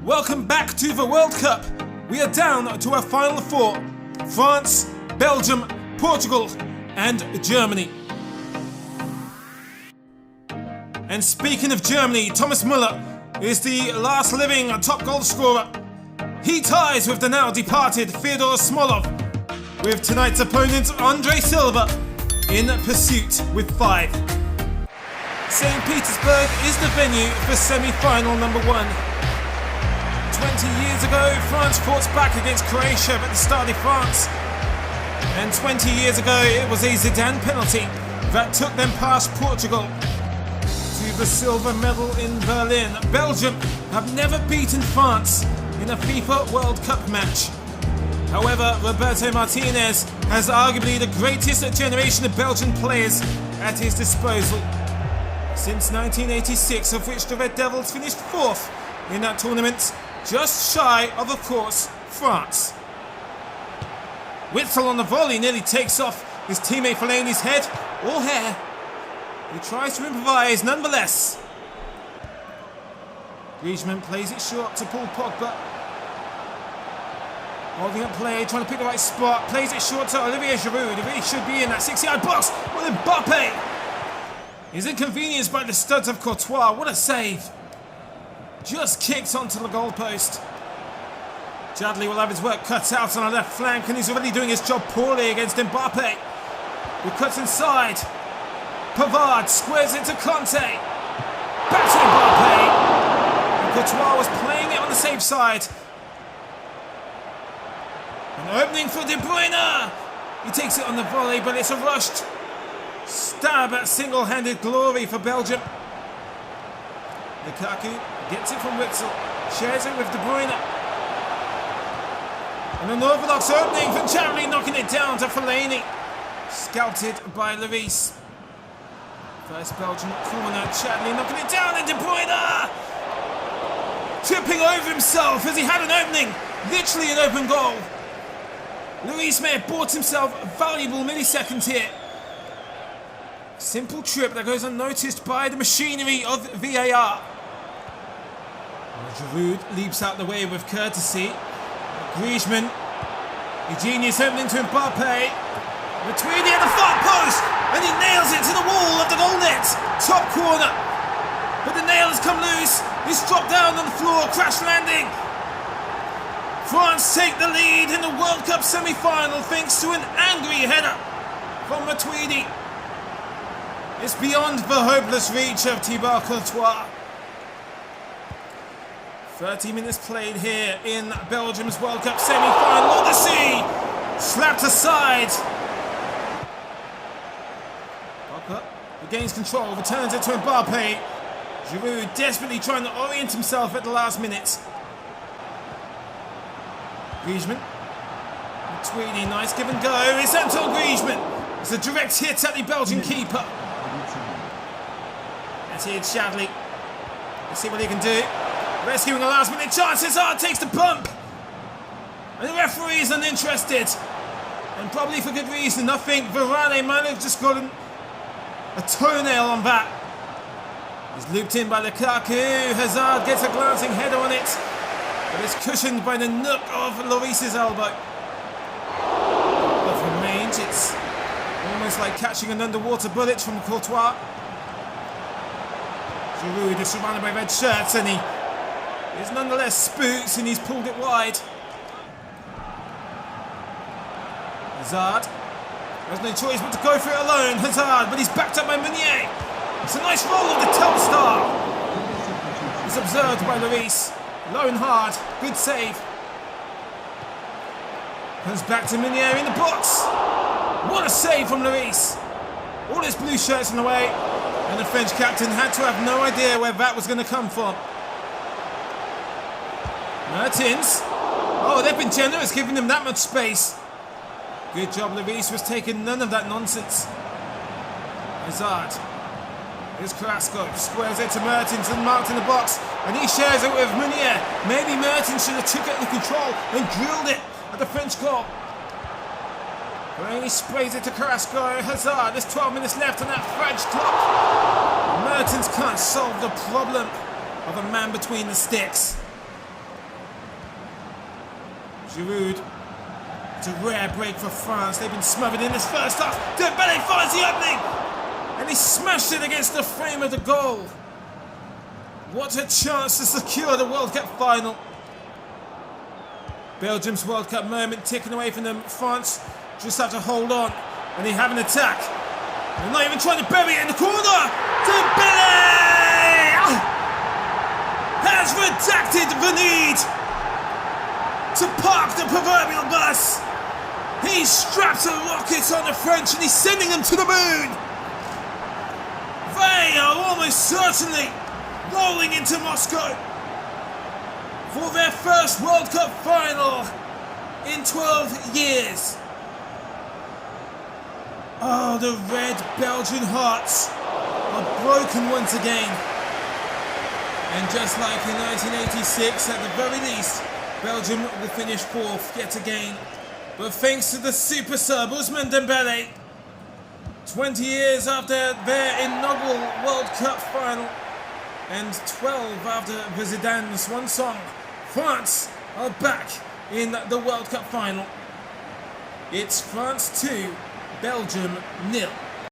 Welcome back to the World Cup. We are down to our final four: France, Belgium, Portugal and Germany. And speaking of Germany, Thomas Müller is the last living top goal scorer. He ties with the now departed Fyodor Smolov, with tonight's opponent Andre Silva in pursuit with 5. St. Petersburg is the venue for semi-final number 1. 20 years ago, France fought back against Croatia at the Stade de France. And 20 years ago, it was a Zidane penalty that took them past Portugal to the silver medal in Berlin. Belgium have never beaten France in a FIFA World Cup match. However, Roberto Martinez has arguably the greatest generation of Belgian players at his disposal. Since 1986, of which the Red Devils finished 4th in that tournament, just shy of course, France. Witsel on the volley nearly takes off his teammate Fellaini's head or hair. He tries to improvise nonetheless. Griezmann plays it short to Paul Pogba. Holding up play, trying to pick the right spot. Plays it short to Olivier Giroud. He really should be in that 6-yard box with Mbappe. He's inconvenienced by the studs of Courtois. What a save. Just kicks onto the goalpost. Chadli will have his work cut out on the left flank, and he's already doing his job poorly against Mbappe, who cuts inside. Pavard squares it to Conte. Back to Mbappe. And Courtois was playing it on the safe side. An opening for De Bruyne. He takes it on the volley, but it's a rushed stab at single-handed glory for Belgium. Lukaku gets it from Witsel, shares it with De Bruyne. And an orthodox opening from Chadli, knocking it down to Fellaini. Scouted by Lloris. First Belgian corner, Chadli knocking it down, and De Bruyne tripping over himself as he had an opening, literally an open goal. Lloris may have bought himself valuable milliseconds here. Simple trip that goes unnoticed by the machinery of VAR. Giroud leaps out the way with courtesy. Griezmann, a genius opening to Mbappe. Matuidi at the far post, and he nails it to the wall of the goal net. Top corner, but the nail has come loose. He's dropped down on the floor, crash landing. France take the lead in the World Cup semi-final thanks to an angry header from Matuidi. It's beyond the hopeless reach of Thibaut Courtois. 30 minutes played here in Belgium's World Cup semi-final. Odyssey slapped aside. Pogba regains control, returns it to Mbappe. Giroud desperately trying to orient himself at the last minute. Griezmann. Matuidi, nice give and go. It's Antoine Griezmann. It's a direct hit at the Belgian keeper. That's here, Chadli. Let's see what he can do. Rescuing a last minute chance. Hazard takes the bump. And the referee is uninterested. And probably for good reason. I think Varane might have just gotten a toenail on that. He's looped in by Lukaku. Hazard gets a glancing header on it, but it's cushioned by the nook of Lloris's elbow. But from range, it's almost like catching an underwater bullet from Courtois. Giroud is surrounded by red shirts, and he is nonetheless spooks, and he's pulled it wide. Hazard has no choice but to go for it alone. Hazard, but he's backed up by Meunier. It's a nice roll of the Telstar. It's observed by Lloris. Low and hard. Good save. Comes back to Meunier in the box. What a save from Lloris. All his blue shirts in the way. And the French captain had to have no idea where that was going to come from. Mertens. Oh, they've been generous, giving him that much space. Good job, Lloris was taking none of that nonsense. Hazard. Here's Carrasco. Squares it to Mertens and marked in the box. And he shares it with Meunier. Maybe Mertens should have took it under control and drilled it at the French goal. Fellaini sprays it to Carrasco. Hazard, there's 12 minutes left on that French clock. Mertens can't solve the problem of a man between the sticks. Giroud. It's a rare break for France. They've been smothered in this first half. Dembele finds the opening! And he smashed it against the frame of the goal. What a chance to secure the World Cup final. Belgium's World Cup moment ticking away from them. France just have to hold on. And they have an attack. They're not even trying to bury it in the corner. Dembele has redacted the need to park the proverbial bus. He straps a rocket on the French and he's sending them to the moon. They are almost certainly rolling into Moscow for their first World Cup final in 12 years. Oh, the red Belgian hearts are broken once again. And just like in 1986, at the very least, Belgium will finish fourth yet again. But thanks to the super sub Ousmane Dembele, 20 years after their inaugural World Cup final and 12 after Zidane's swan song, France are back in the World Cup final. It's France 2, Belgium 0.